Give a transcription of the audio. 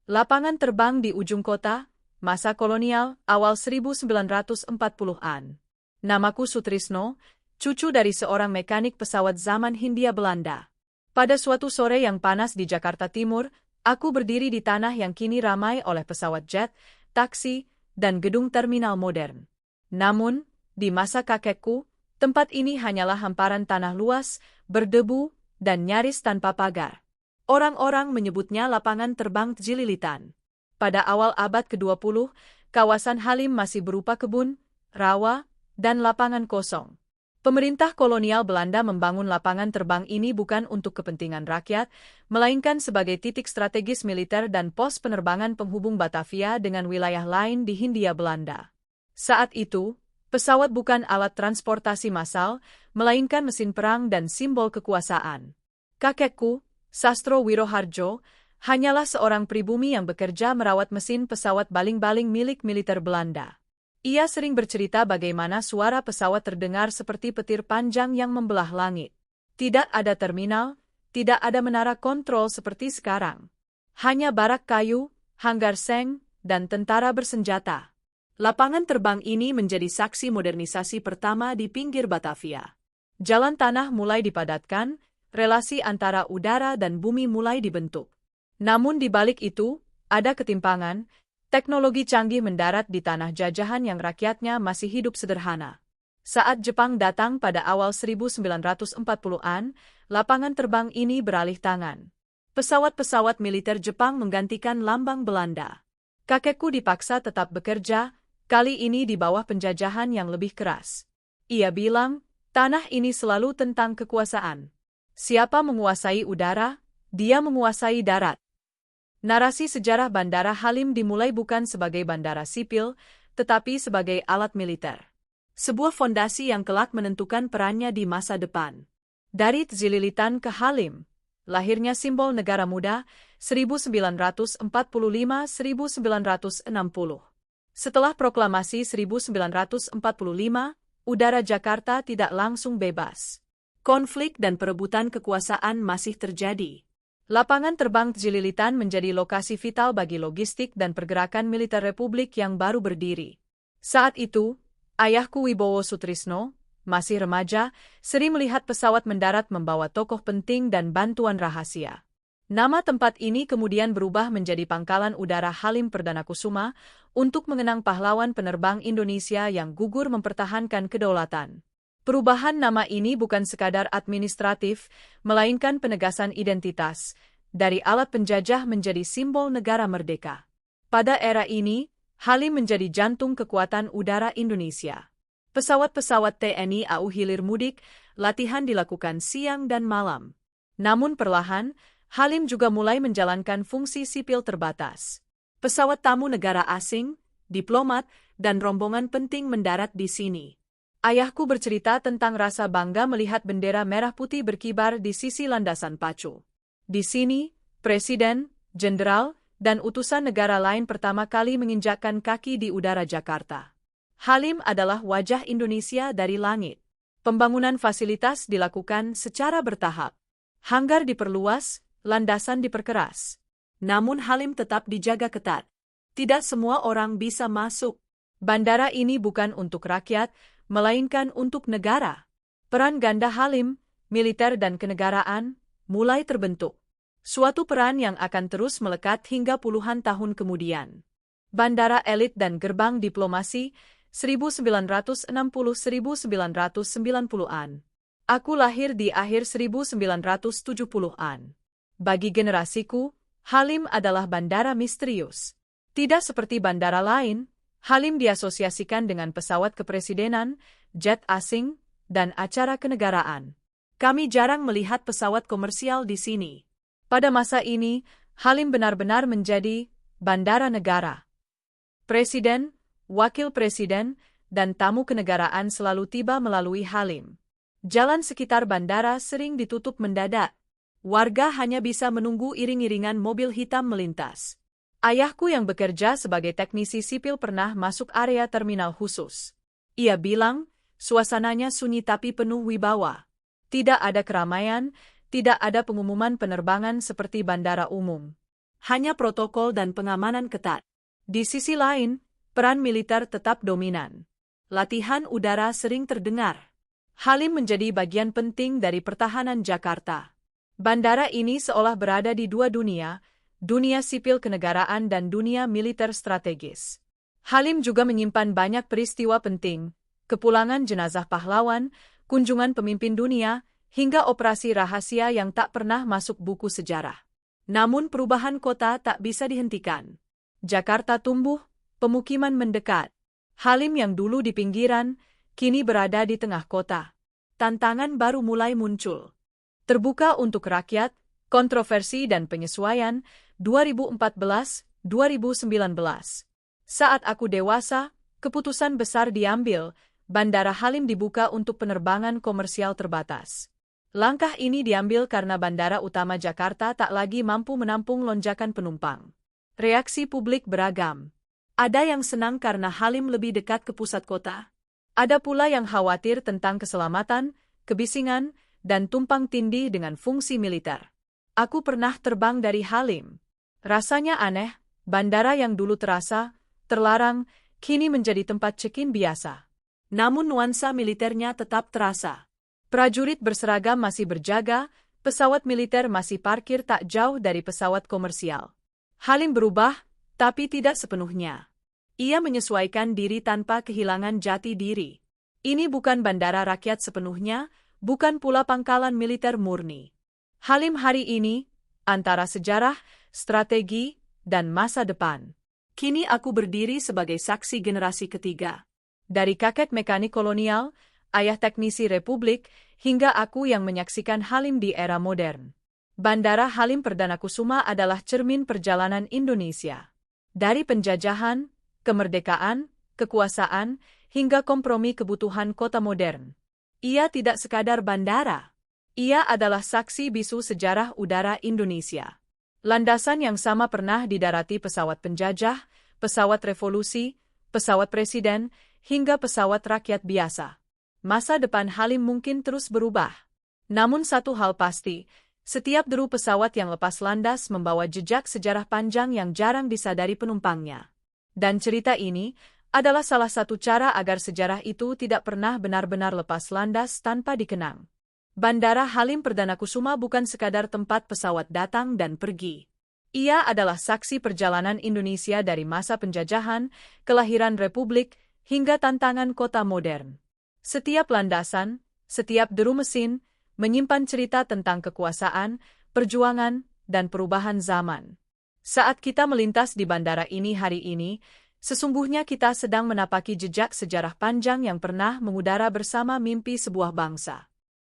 Lapangan terbang di ujung kota, masa kolonial, awal 1940-an. Namaku Sutrisno, cucu dari seorang mekanik pesawat zaman Hindia Belanda. Pada suatu sore yang panas di Jakarta Timur, aku berdiri di tanah yang kini ramai oleh pesawat jet, taksi, dan gedung terminal modern. Namun, di masa kakekku, tempat ini hanyalah hamparan tanah luas, berdebu, dan nyaris tanpa pagar. Orang-orang menyebutnya lapangan terbang Tjililitan. Pada awal abad ke-20, kawasan Halim masih berupa kebun, rawa, dan lapangan kosong. Pemerintah kolonial Belanda membangun lapangan terbang ini bukan untuk kepentingan rakyat, melainkan sebagai titik strategis militer dan pos penerbangan penghubung Batavia dengan wilayah lain di Hindia Belanda. Saat itu, pesawat bukan alat transportasi massal, melainkan mesin perang dan simbol kekuasaan. Kakekku, Sastro Wiroharjo, hanyalah seorang pribumi yang bekerja merawat mesin pesawat baling-baling milik militer Belanda. Ia sering bercerita bagaimana suara pesawat terdengar seperti petir panjang yang membelah langit. Tidak ada terminal, tidak ada menara kontrol seperti sekarang. Hanya barak kayu, hanggar seng, dan tentara bersenjata. Lapangan terbang ini menjadi saksi modernisasi pertama di pinggir Batavia. Jalan tanah mulai dipadatkan, relasi antara udara dan bumi mulai dibentuk. Namun di balik itu, ada ketimpangan, teknologi canggih mendarat di tanah jajahan yang rakyatnya masih hidup sederhana. Saat Jepang datang pada awal 1940-an, lapangan terbang ini beralih tangan. Pesawat-pesawat militer Jepang menggantikan lambang Belanda. Kakekku dipaksa tetap bekerja, kali ini di bawah penjajahan yang lebih keras. Ia bilang, tanah ini selalu tentang kekuasaan. Siapa menguasai udara, dia menguasai darat. Narasi sejarah Bandara Halim dimulai bukan sebagai bandara sipil, tetapi sebagai alat militer. Sebuah fondasi yang kelak menentukan perannya di masa depan. Dari Tjililitan ke Halim, lahirnya simbol negara muda 1945-1960. Setelah proklamasi 1945, udara Jakarta tidak langsung bebas. Konflik dan perebutan kekuasaan masih terjadi. Lapangan terbang Tjililitan menjadi lokasi vital bagi logistik dan pergerakan militer Republik yang baru berdiri. Saat itu, ayahku Wibowo Sutrisno, masih remaja, sering melihat pesawat mendarat membawa tokoh penting dan bantuan rahasia. Nama tempat ini kemudian berubah menjadi Pangkalan Udara Halim Perdana Kusuma untuk mengenang pahlawan penerbang Indonesia yang gugur mempertahankan kedaulatan. Perubahan nama ini bukan sekadar administratif, melainkan penegasan identitas, dari alat penjajah menjadi simbol negara merdeka. Pada era ini, Halim menjadi jantung kekuatan udara Indonesia. Pesawat-pesawat TNI AU hilir mudik, latihan dilakukan siang dan malam. Namun perlahan, Halim juga mulai menjalankan fungsi sipil terbatas. Pesawat tamu negara asing, diplomat, dan rombongan penting mendarat di sini. Ayahku bercerita tentang rasa bangga melihat bendera merah putih berkibar di sisi landasan pacu. Di sini, presiden, jenderal, dan utusan negara lain pertama kali menginjakkan kaki di udara Jakarta. Halim adalah wajah Indonesia dari langit. Pembangunan fasilitas dilakukan secara bertahap. Hanggar diperluas, landasan diperkeras. Namun Halim tetap dijaga ketat. Tidak semua orang bisa masuk. Bandara ini bukan untuk rakyat, melainkan untuk negara. Peran ganda Halim, militer dan kenegaraan, mulai terbentuk. Suatu peran yang akan terus melekat hingga puluhan tahun kemudian. Bandara elit dan gerbang diplomasi 1960-1990-an. Aku lahir di akhir 1970-an. Bagi generasiku, Halim adalah bandara misterius. Tidak seperti bandara lain, Halim diasosiasikan dengan pesawat kepresidenan, jet asing, dan acara kenegaraan. Kami jarang melihat pesawat komersial di sini. Pada masa ini, Halim benar-benar menjadi bandara negara. Presiden, wakil presiden, dan tamu kenegaraan selalu tiba melalui Halim. Jalan sekitar bandara sering ditutup mendadak. Warga hanya bisa menunggu iring-iringan mobil hitam melintas. Ayahku yang bekerja sebagai teknisi sipil pernah masuk area terminal khusus. Ia bilang, suasananya sunyi tapi penuh wibawa. Tidak ada keramaian, tidak ada pengumuman penerbangan seperti bandara umum. hanya protokol dan pengamanan ketat. Di sisi lain, peran militer tetap dominan. Latihan udara sering terdengar. Halim menjadi bagian penting dari pertahanan Jakarta. Bandara ini seolah berada di dua dunia, dunia sipil kenegaraan dan dunia militer strategis. Halim juga menyimpan banyak peristiwa penting, kepulangan jenazah pahlawan, kunjungan pemimpin dunia, hingga operasi rahasia yang tak pernah masuk buku sejarah. Namun perubahan kota tak bisa dihentikan. Jakarta tumbuh, pemukiman mendekat. Halim yang dulu di pinggiran, kini berada di tengah kota. Tantangan baru mulai muncul. Terbuka untuk rakyat, kontroversi dan penyesuaian, 2014-2019. Saat aku dewasa, keputusan besar diambil, Bandara Halim dibuka untuk penerbangan komersial terbatas. Langkah ini diambil karena Bandara Utama Jakarta tak lagi mampu menampung lonjakan penumpang. Reaksi publik beragam. Ada yang senang karena Halim lebih dekat ke pusat kota. Ada pula yang khawatir tentang keselamatan, kebisingan, dan tumpang tindih dengan fungsi militer. Aku pernah terbang dari Halim. Rasanya aneh, bandara yang dulu terasa terlarang, kini menjadi tempat check-in biasa. Namun nuansa militernya tetap terasa. Prajurit berseragam masih berjaga, pesawat militer masih parkir tak jauh dari pesawat komersial. Halim berubah, tapi tidak sepenuhnya. Ia menyesuaikan diri tanpa kehilangan jati diri. Ini bukan bandara rakyat sepenuhnya, bukan pula pangkalan militer murni. Halim hari ini, antara sejarah, strategi, dan masa depan. Kini aku berdiri sebagai saksi generasi ketiga. Dari kakek mekanik kolonial, ayah teknisi republik, hingga aku yang menyaksikan Halim di era modern. Bandara Halim Perdana Kusuma adalah cermin perjalanan Indonesia. Dari penjajahan, kemerdekaan, kekuasaan, hingga kompromi kebutuhan kota modern. Ia tidak sekadar bandara. Ia adalah saksi bisu sejarah udara Indonesia. Landasan yang sama pernah didarati pesawat penjajah, pesawat revolusi, pesawat presiden, hingga pesawat rakyat biasa. Masa depan Halim mungkin terus berubah. Namun satu hal pasti, setiap deru pesawat yang lepas landas membawa jejak sejarah panjang yang jarang disadari penumpangnya. Dan cerita ini adalah salah satu cara agar sejarah itu tidak pernah benar-benar lepas landas tanpa dikenang. Bandara Halim Perdana Kusuma bukan sekadar tempat pesawat datang dan pergi. Ia adalah saksi perjalanan Indonesia dari masa penjajahan, kelahiran republik, hingga tantangan kota modern. Setiap landasan, setiap deru mesin, menyimpan cerita tentang kekuasaan, perjuangan, dan perubahan zaman. Saat kita melintas di bandara ini hari ini, sesungguhnya kita sedang menapaki jejak sejarah panjang yang pernah mengudara bersama mimpi sebuah bangsa.